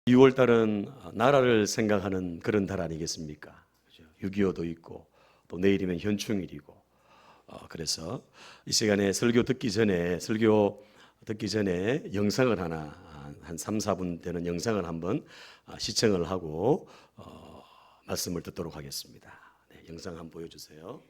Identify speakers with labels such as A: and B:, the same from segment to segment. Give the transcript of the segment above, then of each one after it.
A: 6월 달은 나라를 생각하는 그런 달 아니겠습니까? 6.25도 있고 또 내일이면 현충일이고 그래서 이 시간에 설교 듣기 전에 영상을 하나 한 3, 4분 되는 영상을 한번 시청을 하고 말씀을 듣도록 하겠습니다. 네, 영상 한번 보여주세요.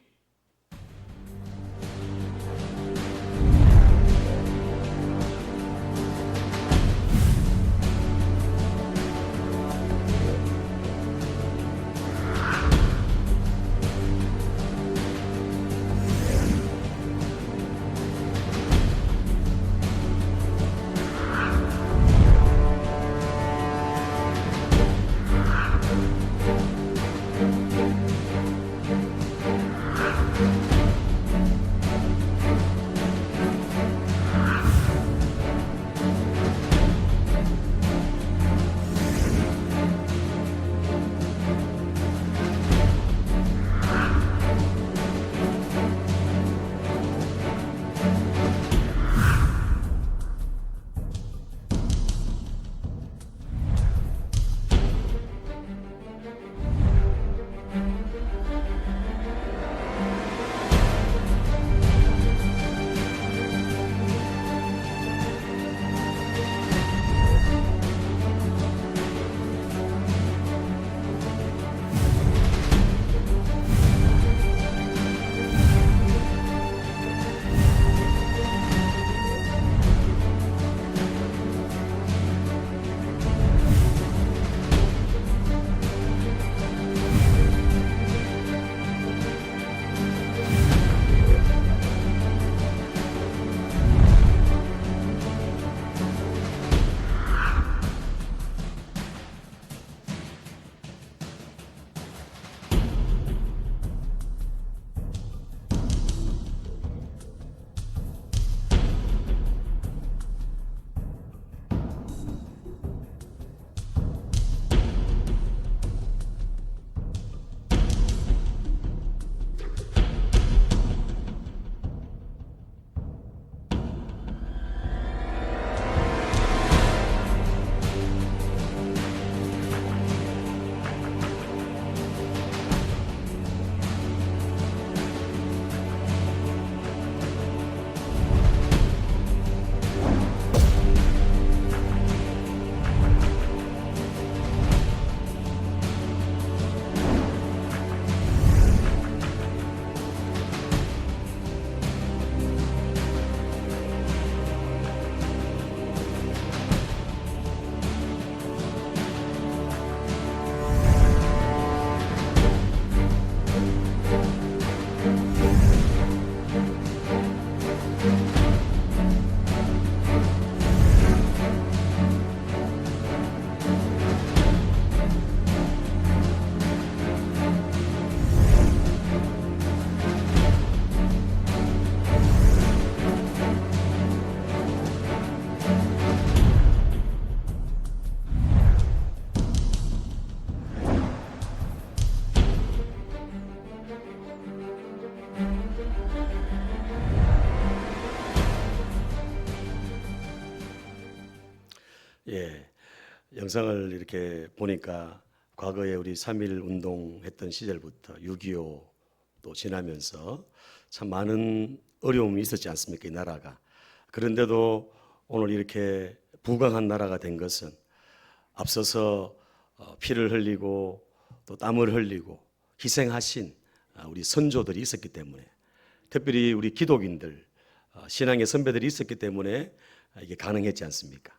A: 예, 영상을 이렇게 보니까 과거에 우리 3.1 운동했던 시절부터 6.25도 지나면서 참 많은 어려움이 있었지 않습니까? 이 나라가. 그런데도 오늘 이렇게 부강한 나라가 된 것은 앞서서 피를 흘리고 또 땀을 흘리고 희생하신 우리 선조들이 있었기 때문에, 특별히 우리 기독인들 신앙의 선배들이 있었기 때문에 이게 가능했지 않습니까?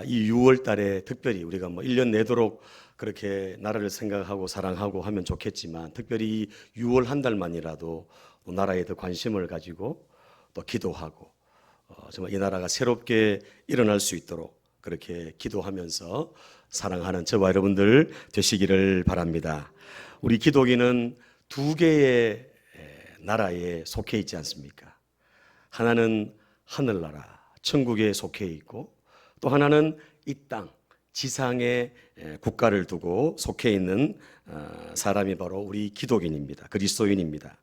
A: 이 6월 달에 특별히 우리가 뭐 1년 내도록 그렇게 나라를 생각하고 사랑하고 하면 좋겠지만, 특별히 6월 한 달만이라도 나라에 더 관심을 가지고 또 기도하고 정말 이 나라가 새롭게 일어날 수 있도록 그렇게 기도하면서 사랑하는 저와 여러분들 되시기를 바랍니다. 우리 기독인은 두 개의 나라에 속해 있지 않습니까? 하나는 하늘나라, 천국에 속해 있고, 또 하나는 이 땅, 지상의 국가를 두고 속해 있는 사람이 바로 우리 기독인입니다. 그리스도인입니다.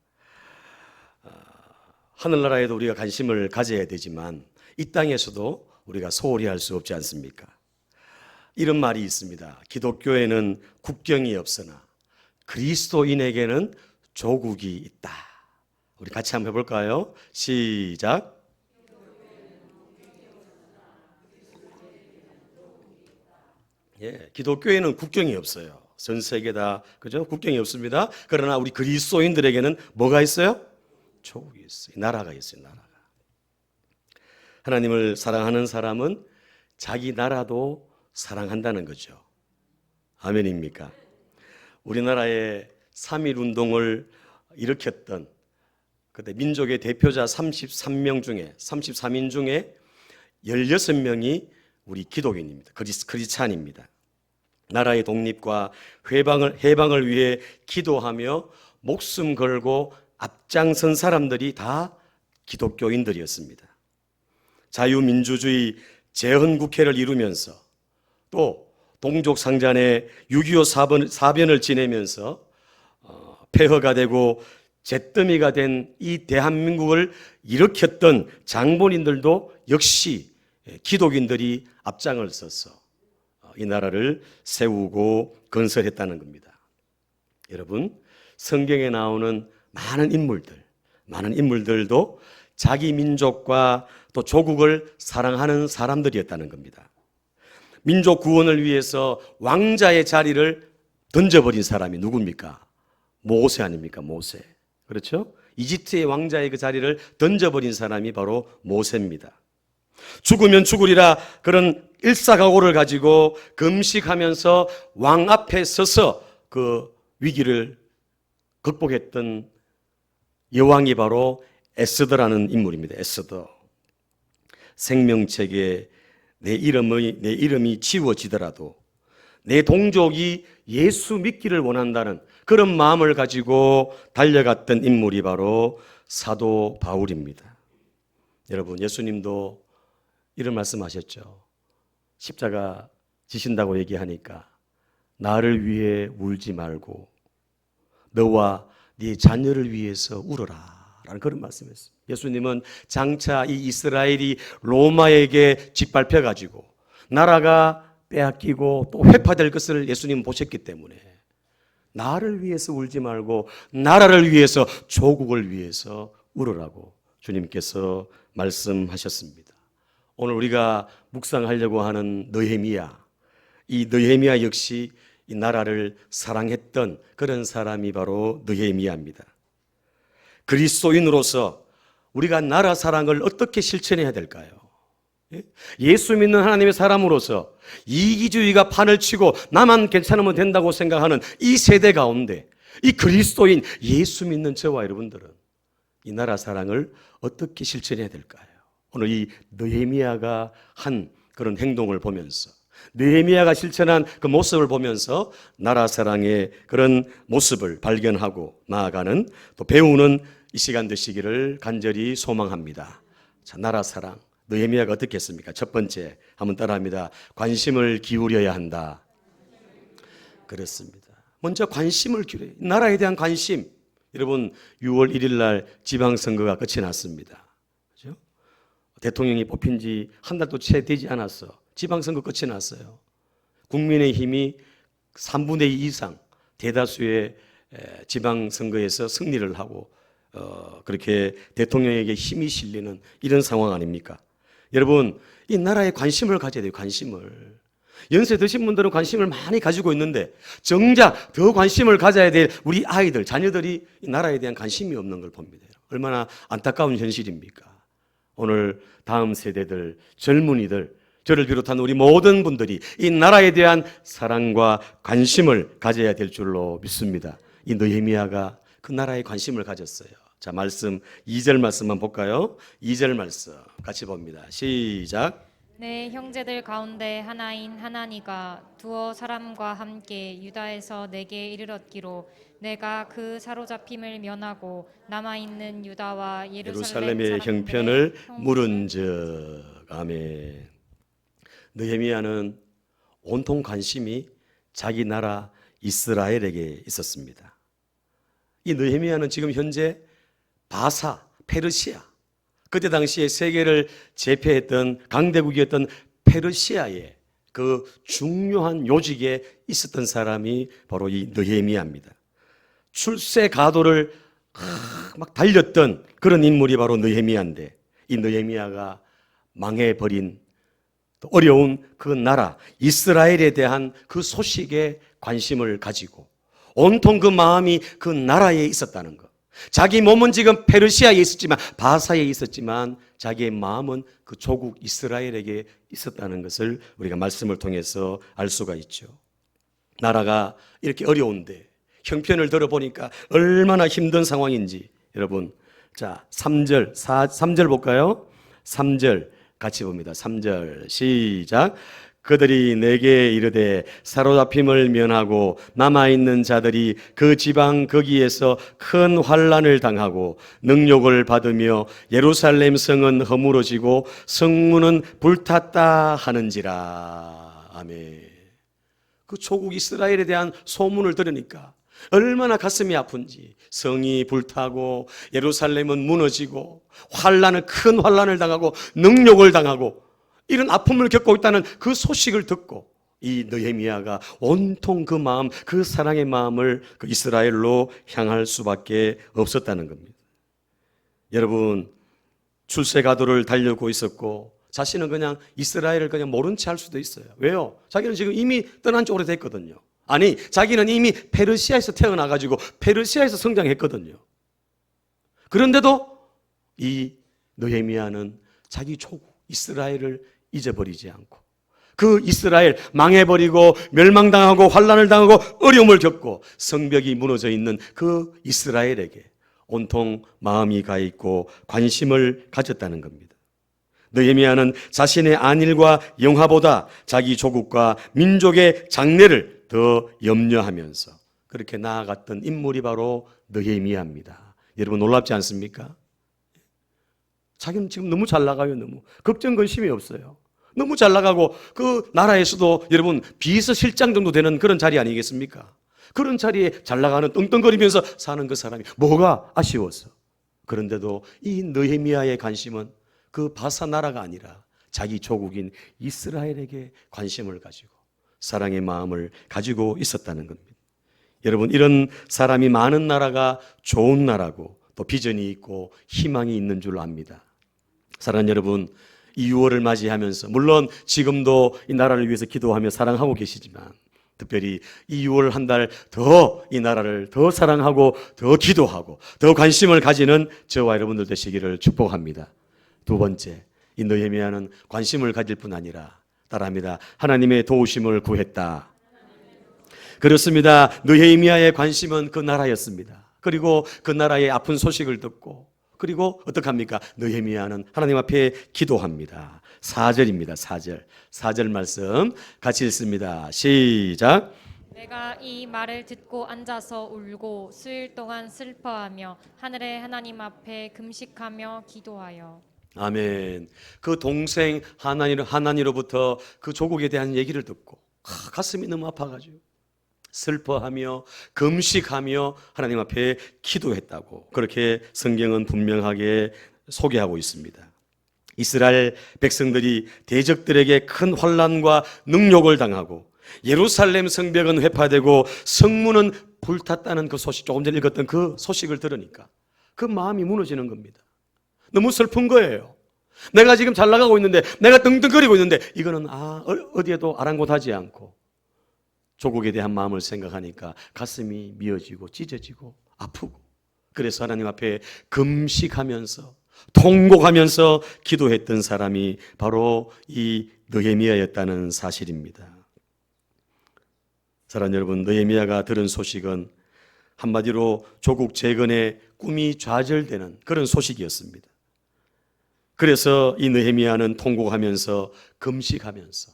A: 하늘나라에도 우리가 관심을 가져야 되지만 이 땅에서도 우리가 소홀히 할 수 없지 않습니까? 이런 말이 있습니다. 기독교에는 국경이 없으나 그리스도인에게는 조국이 있다. 우리 같이 한번 해볼까요? 시작. 예, 기독교에는 국경이 없어요. 전 세계 다, 그죠? 국경이 없습니다. 그러나 우리 그리스도인들에게는 뭐가 있어요? 조국이 있어요. 나라가 있어요, 나라가. 하나님을 사랑하는 사람은 자기 나라도 사랑한다는 거죠. 아멘입니까? 우리나라의 3.1 운동을 일으켰던 그때 민족의 대표자 33명 중에 33인 중에 16명이 우리 기독인입니다. 크리스찬입니다. 나라의 독립과 해방을 위해 기도하며 목숨 걸고 앞장선 사람들이 다 기독교인들이었습니다. 자유민주주의 재헌국회를 이루면서 또 동족상잔의 6.25 사변을 지내면서 폐허가 되고 잿더미가 된 이 대한민국을 일으켰던 장본인들도 역시 기독인들이 앞장을 서서 이 나라를 세우고 건설했다는 겁니다. 여러분, 성경에 나오는 많은 인물들도 자기 민족과 또 조국을 사랑하는 사람들이었다는 겁니다. 민족 구원을 위해서 왕자의 자리를 던져버린 사람이 누굽니까? 모세 아닙니까? 모세. 그렇죠? 이집트의 왕자의 그 자리를 던져버린 사람이 바로 모세입니다. 죽으면 죽으리라 그런 일사각오를 가지고 금식하면서 왕 앞에 서서 그 위기를 극복했던 여왕이 바로 에스더라는 인물입니다. 에스더. 생명책에 내 이름이 지워지더라도 내 동족이 예수 믿기를 원한다는 그런 마음을 가지고 달려갔던 인물이 바로 사도 바울입니다. 여러분, 예수님도 이런 말씀하셨죠. 십자가 지신다고 얘기하니까 나를 위해 울지 말고 너와 네 자녀를 위해서 울어라 라는 그런 말씀이었어요. 예수님은 장차 이 이스라엘이 로마에게 짓밟혀가지고 나라가 빼앗기고 또 회파될 것을 예수님은 보셨기 때문에 나를 위해서 울지 말고 나라를 위해서 조국을 위해서 울으라고 주님께서 말씀하셨습니다. 오늘 우리가 묵상하려고 하는 느헤미야, 이 느헤미야 역시 이 나라를 사랑했던 그런 사람이 바로 느헤미야입니다. 그리스도인으로서 우리가 나라 사랑을 어떻게 실천해야 될까요? 예수 믿는 하나님의 사람으로서 이기주의가 판을 치고 나만 괜찮으면 된다고 생각하는 이 세대 가운데 이 그리스도인 예수 믿는 저와 여러분들은 이 나라 사랑을 어떻게 실천해야 될까요? 오늘 이 느헤미야가 한 그런 행동을 보면서 느헤미야가 실천한 그 모습을 보면서 나라 사랑의 그런 모습을 발견하고 나아가는 또 배우는 이 시간 되시기를 간절히 소망합니다. 자, 나라 사랑. 느헤미야가 어떻게 했습니까? 첫 번째, 한번 따라합니다. 관심을 기울여야 한다. 그렇습니다. 먼저 관심을 기울여야 합니다. 나라에 대한 관심. 여러분, 6월 1일 날 지방선거가 끝이 났습니다. 그렇죠? 대통령이 뽑힌 지 한 달도 채 되지 않았어. 지방선거 끝이 났어요. 국민의힘이 3분의 2 이상 대다수의 지방선거에서 승리를 하고 그렇게 대통령에게 힘이 실리는 이런 상황 아닙니까? 여러분, 이 나라에 관심을 가져야 돼요. 관심을. 연세 드신 분들은 관심을 많이 가지고 있는데 정작 더 관심을 가져야 될 우리 아이들, 자녀들이 이 나라에 대한 관심이 없는 걸 봅니다. 얼마나 안타까운 현실입니까? 오늘 다음 세대들, 젊은이들, 저를 비롯한 우리 모든 분들이 이 나라에 대한 사랑과 관심을 가져야 될 줄로 믿습니다. 이 느헤미야가 그 나라에 관심을 가졌어요. 자, 말씀 2절 말씀만 볼까요? 2절 말씀 같이 봅니다. 시작.
B: 내 형제들 가운데 하나인 하나니가 두어 사람과 함께 유다에서 내게 이르렀기로 내가 그 사로잡힘을 면하고 남아있는 유다와
A: 예루살렘의 형편을 물은즉. 아멘. 느헤미야는 온통 관심이 자기 나라 이스라엘에게 있었습니다. 이 느헤미야는 지금 현재 바사, 페르시아, 그때 당시에 세계를 제패했던 강대국이었던 페르시아의 그 그 중요한 요직에 있었던 사람이 바로 이 느헤미야입니다. 출세 가도를 막 달렸던 그런 인물이 바로 느헤미야인데, 이 느헤미야가 망해버린 또 어려운 그 나라 이스라엘에 대한 그 소식에 관심을 가지고 온통 그 마음이 그 나라에 있었다는 것. 자기 몸은 지금 페르시아에 있었지만, 바사에 있었지만 자기의 마음은 그 조국 이스라엘에게 있었다는 것을 우리가 말씀을 통해서 알 수가 있죠. 나라가 이렇게 어려운데 형편을 들어보니까 얼마나 힘든 상황인지, 여러분, 자 3절 볼까요? 3절 같이 봅니다. 3절 시작. 그들이 내게 이르되 사로잡힘을 면하고 남아있는 자들이 그 지방 거기에서 큰 환난을 당하고 능욕을 받으며 예루살렘 성은 허물어지고 성문은 불탔다 하는지라. 아멘. 그 조국 이스라엘에 대한 소문을 들으니까 얼마나 가슴이 아픈지, 성이 불타고 예루살렘은 무너지고 큰 환난을 당하고 능욕을 당하고 이런 아픔을 겪고 있다는 그 소식을 듣고 이 느헤미야가 온통 그 마음, 그 사랑의 마음을 그 이스라엘로 향할 수밖에 없었다는 겁니다. 여러분, 출세가도를 달려고 있었고 자신은 그냥 이스라엘을 그냥 모른 채 할 수도 있어요. 왜요? 자기는 지금 이미 떠난 지 오래됐거든요. 아니, 자기는 이미 페르시아에서 태어나가지고 페르시아에서 성장했거든요. 그런데도 이 느헤미야는 자기 조국 이스라엘을 잊어버리지 않고 그 이스라엘 망해버리고 멸망당하고 환난을 당하고 어려움을 겪고 성벽이 무너져 있는 그 이스라엘에게 온통 마음이 가 있고 관심을 가졌다는 겁니다. 느헤미야는 자신의 안일과 영화보다 자기 조국과 민족의 장래를 더 염려하면서 그렇게 나아갔던 인물이 바로 느헤미야입니다. 여러분, 놀랍지 않습니까? 자기는 지금 너무 잘 나가요. 너무 걱정 근심이 없어요. 너무 잘 나가고 그 나라에서도 여러분 비서실장 정도 되는 그런 자리 아니겠습니까? 그런 자리에 잘 나가는 떵떵거리면서 사는 그 사람이 뭐가 아쉬워서. 그런데도 이 느헤미야의 관심은 그 바사 나라가 아니라 자기 조국인 이스라엘에게 관심을 가지고 사랑의 마음을 가지고 있었다는 겁니다. 여러분, 이런 사람이 많은 나라가 좋은 나라고 또 비전이 있고 희망이 있는 줄 압니다. 사랑하는 여러분, 이 6월을 맞이하면서 물론 지금도 이 나라를 위해서 기도하며 사랑하고 계시지만 특별히 이 6월 한 달 더 이 나라를 더 사랑하고 더 기도하고 더 관심을 가지는 저와 여러분들 되시기를 축복합니다. 두 번째, 이 느헤미야는 관심을 가질 뿐 아니라 따라합니다. 하나님의 도우심을 구했다. 그렇습니다. 느헤미야의 관심은 그 나라였습니다. 그리고 그 나라의 아픈 소식을 듣고 그리고 어떡합니까? 느헤미야는 하나님 앞에 기도합니다. 4절입니다. 4절 말씀 같이 읽습니다. 시작.
B: 내가 이 말을 듣고 앉아서 울고 수일 동안 슬퍼하며 하늘의 하나님 앞에 금식하며 기도하여.
A: 아멘. 그 동생 하나니로부터 그 조국에 대한 얘기를 듣고 가슴이 너무 아파가지고 슬퍼하며 금식하며 하나님 앞에 기도했다고 그렇게 성경은 분명하게 소개하고 있습니다. 이스라엘 백성들이 대적들에게 큰 환난과 능욕을 당하고 예루살렘 성벽은 회파되고 성문은 불탔다는 그 소식, 조금 전에 읽었던 그 소식을 들으니까 그 마음이 무너지는 겁니다. 너무 슬픈 거예요. 내가 지금 잘 나가고 있는데, 내가 떵떵거리고 있는데 이거는 어디에도 아랑곳하지 않고 조국에 대한 마음을 생각하니까 가슴이 미어지고 찢어지고 아프고, 그래서 하나님 앞에 금식하면서 통곡하면서 기도했던 사람이 바로 이 느헤미야였다는 사실입니다. 사랑하는 여러분, 느헤미야가 들은 소식은 한마디로 조국 재건의 꿈이 좌절되는 그런 소식이었습니다. 그래서 이 느헤미야는 통곡하면서 금식하면서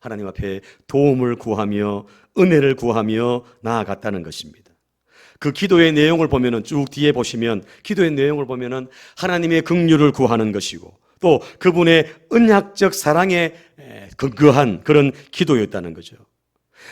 A: 하나님 앞에 도움을 구하며 은혜를 구하며 나아갔다는 것입니다. 그 기도의 내용을 보면은 쭉 뒤에 보시면 기도의 내용을 보면은 하나님의 긍휼을 구하는 것이고 또 그분의 언약적 사랑에 근거한 그런 기도였다는 거죠.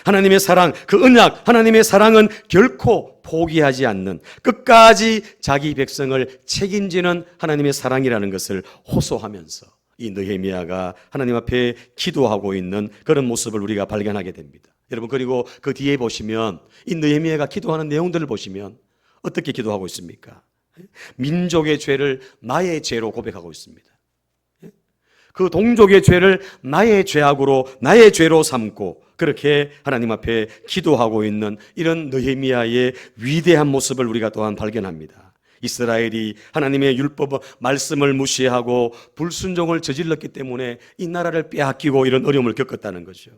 A: 하나님의 사랑, 그 언약, 하나님의 사랑은 결코 포기하지 않는 끝까지 자기 백성을 책임지는 하나님의 사랑이라는 것을 호소하면서 이 느헤미야가 하나님 앞에 기도하고 있는 그런 모습을 우리가 발견하게 됩니다. 여러분, 그리고 그 뒤에 보시면 이 느헤미야가 기도하는 내용들을 보시면 어떻게 기도하고 있습니까? 민족의 죄를 나의 죄로 고백하고 있습니다. 그 동족의 죄를 나의 죄악으로, 나의 죄로 삼고 그렇게 하나님 앞에 기도하고 있는 이런 느헤미야의 위대한 모습을 우리가 또한 발견합니다. 이스라엘이 하나님의 율법 말씀을 무시하고 불순종을 저질렀기 때문에 이 나라를 빼앗기고 이런 어려움을 겪었다는 거죠.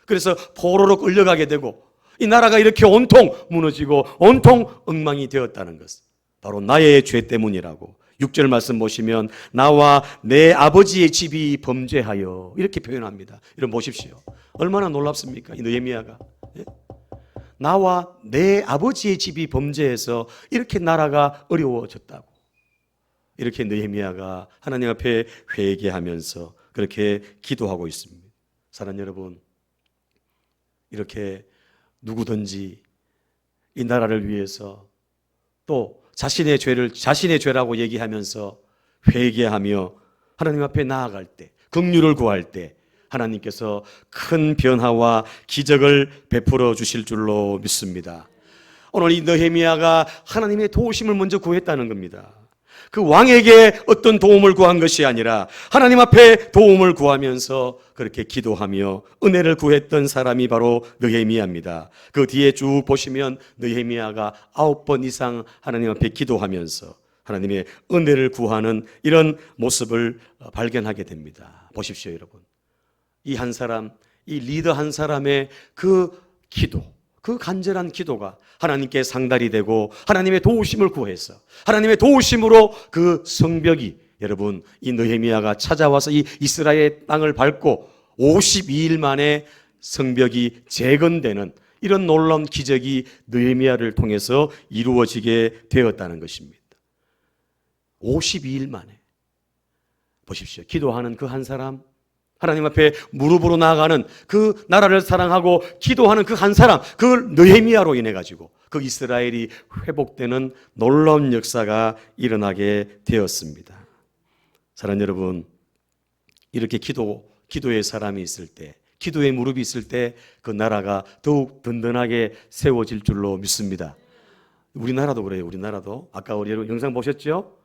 A: 그래서 포로로 끌려가게 되고 이 나라가 이렇게 온통 무너지고 온통 엉망이 되었다는 것, 바로 나의 죄 때문이라고 6절 말씀 보시면 나와 내 아버지의 집이 범죄하여 이렇게 표현합니다. 여러분 보십시오. 얼마나 놀랍습니까? 이 느헤미야가. 나와 내 아버지의 집이 범죄해서 이렇게 나라가 어려워졌다고. 이렇게 느헤미야가 하나님 앞에 회개하면서 그렇게 기도하고 있습니다. 사랑하는 여러분, 이렇게 누구든지 이 나라를 위해서 또 자신의 죄를 자신의 죄라고 얘기하면서 회개하며 하나님 앞에 나아갈 때, 긍휼을 구할 때 하나님께서 큰 변화와 기적을 베풀어 주실 줄로 믿습니다. 오늘 이 느헤미야가 하나님의 도우심을 먼저 구했다는 겁니다. 그 왕에게 어떤 도움을 구한 것이 아니라 하나님 앞에 도움을 구하면서 그렇게 기도하며 은혜를 구했던 사람이 바로 느헤미야입니다. 그 뒤에 쭉 보시면 느헤미야가 9번 이상 하나님 앞에 기도하면서 하나님의 은혜를 구하는 이런 모습을 발견하게 됩니다. 보십시오, 여러분. 이 한 사람, 이 리더 한 사람의 그 기도, 그 간절한 기도가 하나님께 상달이 되고 하나님의 도우심을 구해서 하나님의 도우심으로 그 성벽이, 여러분, 이 느헤미야가 찾아와서 이 이스라엘 땅을 밟고 52일 만에 성벽이 재건되는 이런 놀라운 기적이 느헤미야를 통해서 이루어지게 되었다는 것입니다. 52일 만에. 보십시오. 기도하는 그 한 사람, 하나님 앞에 무릎으로 나아가는 그 나라를 사랑하고 기도하는 그 한 사람, 그 느헤미야로 인해 가지고 그 이스라엘이 회복되는 놀라운 역사가 일어나게 되었습니다. 사랑하는 여러분, 이렇게 기도의 사람이 있을 때, 기도의 무릎이 있을 때 그 나라가 더욱 든든하게 세워질 줄로 믿습니다. 우리나라도 그래요. 우리나라도 아까 우리 여러분 영상 보셨죠?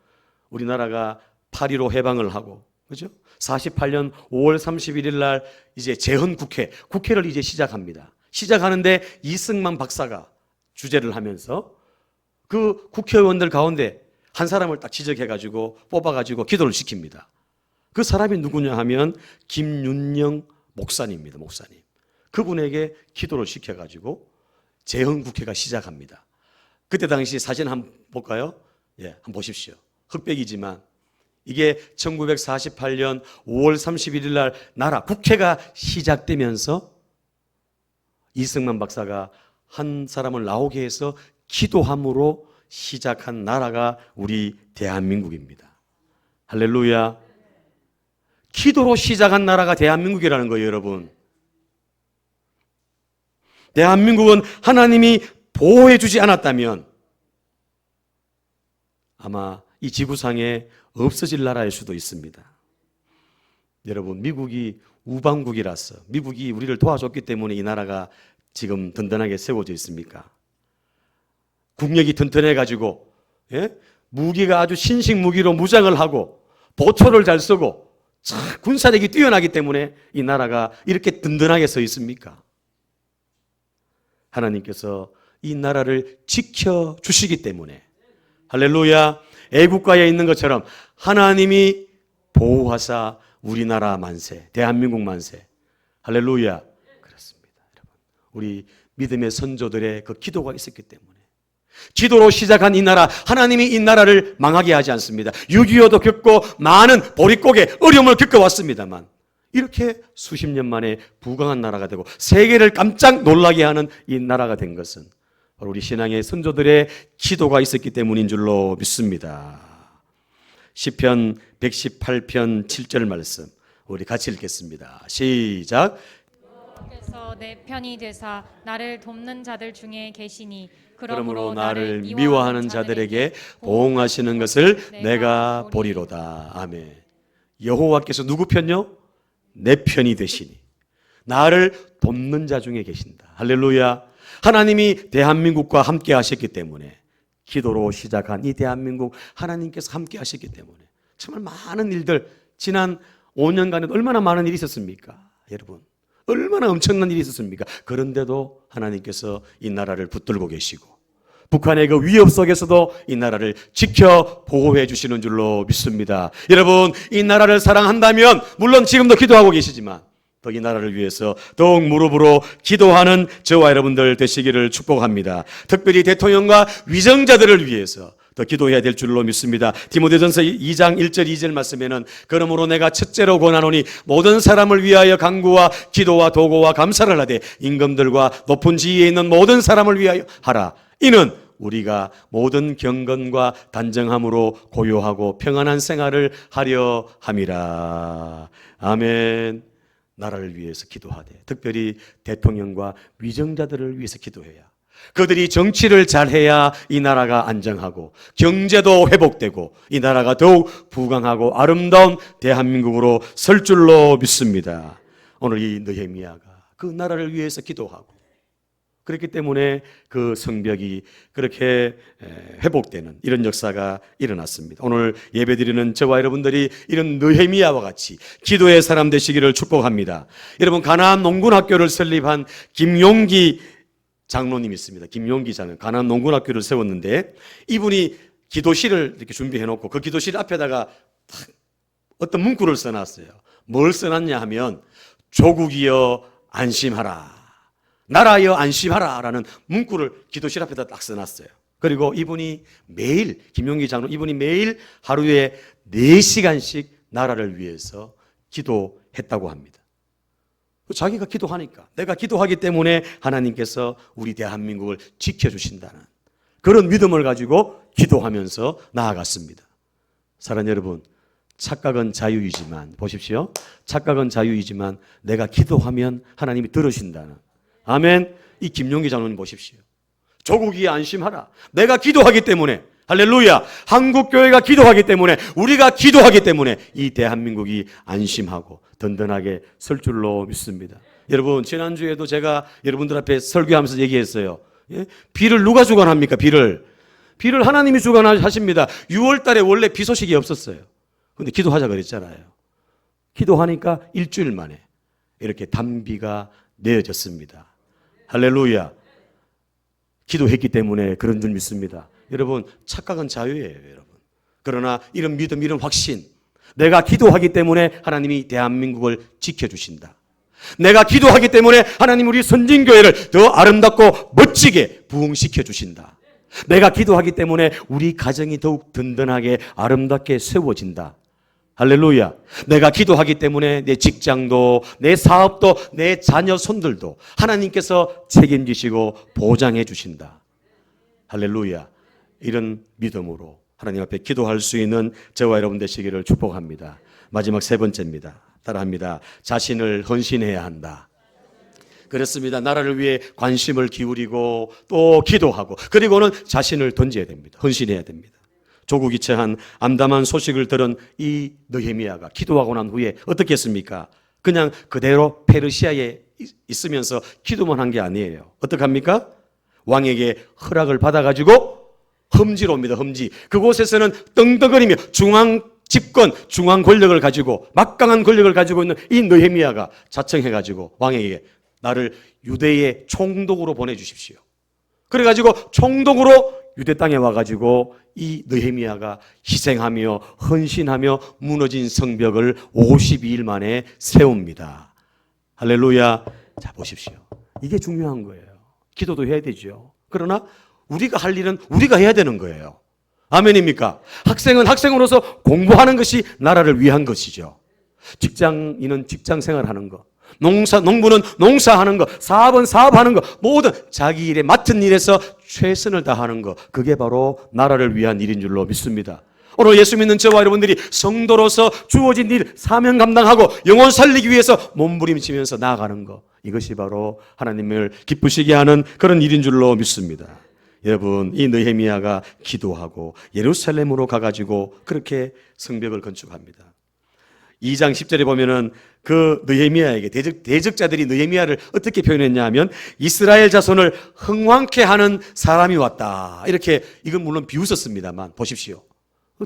A: 우리나라가 8.15 해방을 하고, 그죠? 48년 5월 31일 날 이제 국회를 이제 시작합니다. 시작하는데 이승만 박사가 주재를 하면서 그 국회의원들 가운데 한 사람을 딱 지적해가지고 뽑아가지고 기도를 시킵니다. 그 사람이 누구냐 하면 김윤영 목사님입니다. 목사님. 그분에게 기도를 시켜가지고 재헌국회가 시작합니다. 그때 당시 사진 한번 볼까요? 예, 한번 보십시오. 흑백이지만 이게 1948년 5월 31일 날 나라 국회가 시작되면서 이승만 박사가 한 사람을 나오게 해서 기도함으로 시작한 나라가 우리 대한민국입니다. 할렐루야. 기도로 시작한 나라가 대한민국이라는 거예요, 여러분. 대한민국은 하나님이 보호해 주지 않았다면 아마 이 지구상에 없어질 나라일 수도 있습니다. 여러분, 미국이 우방국이라서 미국이 우리를 도와줬기 때문에 이 나라가 지금 든든하게 세워져 있습니까? 국력이 튼튼해가지고, 예? 무기가 아주 신식 무기로 무장을 하고 보초를 잘 쓰고 군사력이 뛰어나기 때문에 이 나라가 이렇게 든든하게 서 있습니까? 하나님께서 이 나라를 지켜주시기 때문에, 할렐루야, 애국가에 있는 것처럼 하나님이 보호하사 우리나라 만세, 대한민국 만세. 할렐루야. 그렇습니다, 여러분. 우리 믿음의 선조들의 그 기도가 있었기 때문에, 기도로 시작한 이 나라, 하나님이 이 나라를 망하게 하지 않습니다. 6.25도 겪고 많은 보릿고개, 어려움을 겪어왔습니다만 이렇게 수십 년 만에 부강한 나라가 되고 세계를 깜짝 놀라게 하는 이 나라가 된 것은 바로 우리 신앙의 선조들의 기도가 있었기 때문인 줄로 믿습니다. 시편 118편 7절 말씀 우리 같이 읽겠습니다. 시작.
B: 그래서 내 편이 되사 나를 돕는 자들 중에 계시니
A: 그러므로 나를 미워하는 자들에게 보응하시는 것을 내가 보리로다. 아멘. 여호와께서 누구 편요? 내 편이 되시니 나를 돕는 자 중에 계신다. 할렐루야. 하나님이 대한민국과 함께 하셨기 때문에, 기도로 시작한 이 대한민국 하나님께서 함께 하셨기 때문에 정말 많은 일들, 지난 5년간에 얼마나 많은 일이 있었습니까? 여러분, 얼마나 엄청난 일이 있었습니까? 그런데도 하나님께서 이 나라를 붙들고 계시고 북한의 그 위협 속에서도 이 나라를 지켜 보호해 주시는 줄로 믿습니다. 여러분, 이 나라를 사랑한다면 물론 지금도 기도하고 계시지만 더 이 나라를 위해서 더욱 무릎으로 기도하는 저와 여러분들 되시기를 축복합니다. 특별히 대통령과 위정자들을 위해서 더 기도해야 될 줄로 믿습니다. 디모데전서 2장 1절 2절 말씀에는 그러므로 내가 첫째로 권하노니 모든 사람을 위하여 간구와 기도와 도고와 감사를 하되 임금들과 높은 지위에 있는 모든 사람을 위하여 하라. 이는 우리가 모든 경건과 단정함으로 고요하고 평안한 생활을 하려 함이라. 아멘. 나라를 위해서 기도하되 특별히 대통령과 위정자들을 위해서 기도해야, 그들이 정치를 잘해야 이 나라가 안정하고 경제도 회복되고 이 나라가 더욱 부강하고 아름다운 대한민국으로 설 줄로 믿습니다. 오늘 이 느헤미야가 그 나라를 위해서 기도하고 그렇기 때문에 그 성벽이 그렇게 회복되는 이런 역사가 일어났습니다. 오늘 예배드리는 저와 여러분들이 이런 느헤미야와 같이 기도의 사람 되시기를 축복합니다. 여러분, 가나안 농군학교를 설립한 김용기 장로님이 있습니다. 김용기 장로, 가나안 농군학교를 세웠는데 이분이 기도실을 이렇게 준비해 놓고 그 기도실 앞에다가 어떤 문구를 써놨어요. 뭘 써놨냐 하면 조국이여 안심하라, 나라여 안심하라 라는 문구를 기도실 앞에다 딱 써놨어요. 그리고 이분이 매일, 김용기 장로 이분이 매일 하루에 4시간씩 나라를 위해서 기도했다고 합니다. 자기가 기도하니까, 내가 기도하기 때문에 하나님께서 우리 대한민국을 지켜주신다는 그런 믿음을 가지고 기도하면서 나아갔습니다. 사랑하는 여러분, 착각은 자유이지만, 보십시오, 착각은 자유이지만 내가 기도하면 하나님이 들으신다는, 아멘. 이 김용기 장로님 보십시오. 조국이 안심하라. 내가 기도하기 때문에, 할렐루야, 한국교회가 기도하기 때문에, 우리가 기도하기 때문에 이 대한민국이 안심하고 든든하게 설 줄로 믿습니다. 여러분, 지난주에도 제가 여러분들 앞에 설교하면서 얘기했어요. 예? 비를 누가 주관합니까? 비를 하나님이 주관하십니다. 6월 달에 원래 비 소식이 없었어요. 근데 기도하자 그랬잖아요. 기도하니까 일주일 만에 이렇게 단비가 내어졌습니다. 할렐루야. 기도했기 때문에 그런 줄 믿습니다. 여러분, 착각은 자유예요, 여러분. 그러나 이런 믿음, 이런 확신, 내가 기도하기 때문에 하나님이 대한민국을 지켜주신다. 내가 기도하기 때문에 하나님 우리 선진교회를 더 아름답고 멋지게 부흥시켜 주신다. 내가 기도하기 때문에 우리 가정이 더욱 든든하게 아름답게 세워진다. 할렐루야. 내가 기도하기 때문에 내 직장도, 내 사업도, 내 자녀 손들도 하나님께서 책임지시고 보장해 주신다. 할렐루야. 이런 믿음으로 하나님 앞에 기도할 수 있는 저와 여러분 되시기를 축복합니다. 마지막 3번째입니다. 따라합니다. 자신을 헌신해야 한다. 그렇습니다. 나라를 위해 관심을 기울이고 또 기도하고, 그리고는 자신을 던져야 됩니다. 헌신해야 됩니다. 조국이 처한 암담한 소식을 들은 이 느헤미야가 기도하고 난 후에 어떻게 했습니까? 그냥 그대로 페르시아에 있으면서 기도만 한 게 아니에요. 어떡합니까? 왕에게 허락을 받아가지고 험지로 옵니다. 험지. 그곳에서는 떵떵거리며 중앙 집권, 중앙 권력을 가지고, 막강한 권력을 가지고 있는 이 느헤미야가 자청해가지고 왕에게 나를 유대의 총독으로 보내주십시오. 그래가지고 총독으로 유대 땅에 와가지고 이 느헤미야가 희생하며 헌신하며 무너진 성벽을 52일 만에 세웁니다. 할렐루야. 자, 보십시오. 이게 중요한 거예요. 기도도 해야 되죠. 그러나 우리가 할 일은 우리가 해야 되는 거예요. 아멘입니까? 학생은 학생으로서 공부하는 것이 나라를 위한 것이죠. 직장인은 직장 생활하는 것, 농부는 농사하는 것, 사업은 사업하는 것, 모든 자기 일에 맡은 일에서 최선을 다하는 것, 그게 바로 나라를 위한 일인 줄로 믿습니다. 오늘 예수 믿는 저와 여러분들이 성도로서 주어진 일, 사명 감당하고 영혼 살리기 위해서 몸부림치면서 나아가는 것, 이것이 바로 하나님을 기쁘시게 하는 그런 일인 줄로 믿습니다. 여러분, 이 느헤미야가 기도하고 예루살렘으로 가가지고 그렇게 성벽을 건축합니다. 2장 10절에 보면은 그 느헤미야에게 대적자들이 느헤미야를 어떻게 표현했냐 하면 이스라엘 자손을 흥왕케 하는 사람이 왔다. 이렇게 이건 물론 비웃었습니다만 보십시오.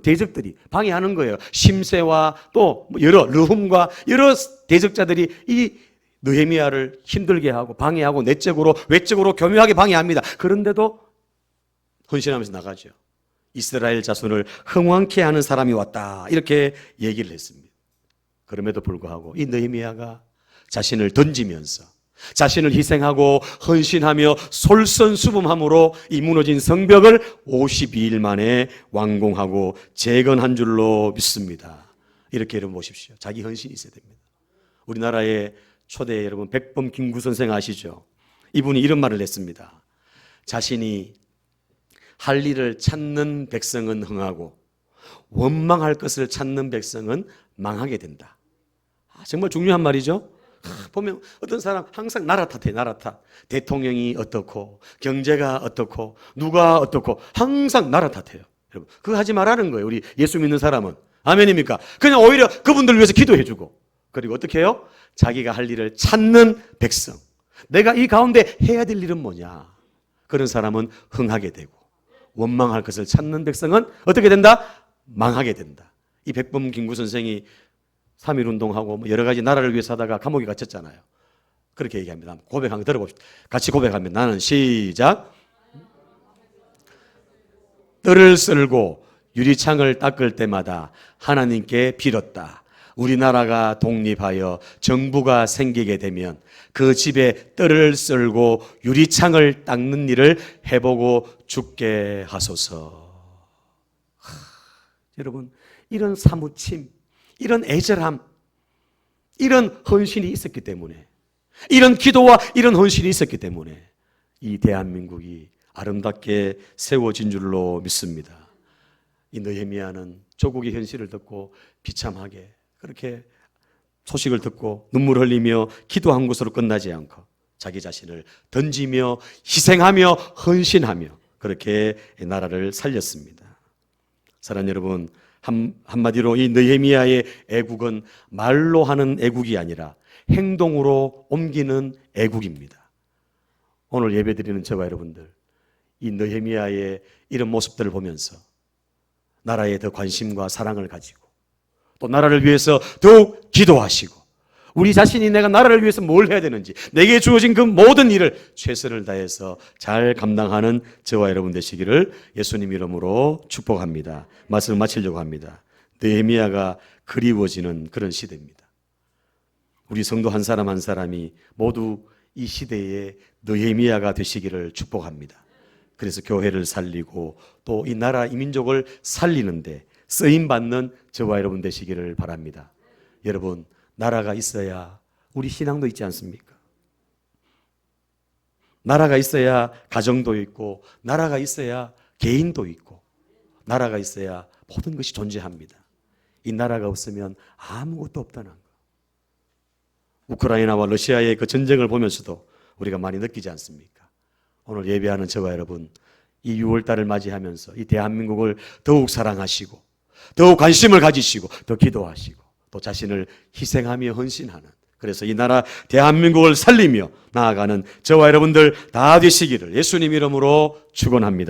A: 대적들이 방해하는 거예요. 심세와 또 여러 르훔과 여러 대적자들이 이 느헤미야를 힘들게 하고 방해하고 내적으로 외적으로 교묘하게 방해합니다. 그런데도 헌신하면서 나가죠. 이스라엘 자손을 흥왕케 하는 사람이 왔다. 이렇게 얘기를 했습니다. 그럼에도 불구하고 이 느헤미야가 자신을 던지면서 자신을 희생하고 헌신하며 솔선수범함으로 이 무너진 성벽을 52일 만에 완공하고 재건한 줄로 믿습니다. 이렇게 여러분 보십시오. 자기 헌신이 있어야 됩니다. 우리나라의 초대 여러분 백범 김구 선생 아시죠? 이분이 이런 말을 했습니다. 자신이 할 일을 찾는 백성은 흥하고 원망할 것을 찾는 백성은 망하게 된다. 정말 중요한 말이죠. 보면 어떤 사람 항상 나라 탓해. 나라 탓. 대통령이 어떻고 경제가 어떻고 누가 어떻고 항상 나라 탓해요. 여러분 그거 하지 말라는 거예요. 우리 예수 믿는 사람은. 아멘입니까? 그냥 오히려 그분들 위해서 기도해주고 그리고 어떻게 해요? 자기가 할 일을 찾는 백성, 내가 이 가운데 해야 될 일은 뭐냐, 그런 사람은 흥하게 되고 원망할 것을 찾는 백성은 어떻게 된다? 망하게 된다. 이 백범 김구 선생이 3.1운동하고 여러 가지 나라를 위해서 하다가 감옥에 갇혔잖아요. 그렇게 얘기합니다. 고백 한번 들어봅시다. 같이 고백하면 나는 시작. 뜰을 썰고 유리창을 닦을 때마다 하나님께 빌었다. 우리나라가 독립하여 정부가 생기게 되면 그 집에 뜰을 썰고 유리창을 닦는 일을 해보고 죽게 하소서. 여러분 이런 사무침, 이런 애절함, 이런 헌신이 있었기 때문에, 이런 기도와 이런 헌신이 있었기 때문에 이 대한민국이 아름답게 세워진 줄로 믿습니다. 이 느헤미야는 조국의 현실을 듣고 비참하게 그렇게 소식을 듣고 눈물 흘리며 기도한 것으로 끝나지 않고 자기 자신을 던지며 희생하며 헌신하며 그렇게 나라를 살렸습니다. 사랑하는 여러분, 한마디로 이 느헤미야의 애국은 말로 하는 애국이 아니라 행동으로 옮기는 애국입니다. 오늘 예배드리는 저와 여러분들, 이 느헤미야의 이런 모습들을 보면서 나라에 더 관심과 사랑을 가지고 또 나라를 위해서 더욱 기도하시고 우리 자신이 내가 나라를 위해서 뭘 해야 되는지 내게 주어진 그 모든 일을 최선을 다해서 잘 감당하는 저와 여러분 되시기를 예수님 이름으로 축복합니다. 말씀을 마치려고 합니다. 느헤미야가 그리워지는 그런 시대입니다. 우리 성도 한 사람 한 사람이 모두 이 시대의 느헤미야가 되시기를 축복합니다. 그래서 교회를 살리고 또 이 나라 이 민족을 살리는데 쓰임받는 저와 여러분 되시기를 바랍니다. 여러분 나라가 있어야 우리 신앙도 있지 않습니까? 나라가 있어야 가정도 있고 나라가 있어야 개인도 있고 나라가 있어야 모든 것이 존재합니다. 이 나라가 없으면 아무것도 없다는 거. 우크라이나와 러시아의 그 전쟁을 보면서도 우리가 많이 느끼지 않습니까? 오늘 예배하는 저와 여러분 이 6월달을 맞이하면서 이 대한민국을 더욱 사랑하시고 더욱 관심을 가지시고 더 기도하시고 또 자신을 희생하며 헌신하는 그래서 이 나라 대한민국을 살리며 나아가는 저와 여러분들 다 되시기를 예수님 이름으로 축원합니다.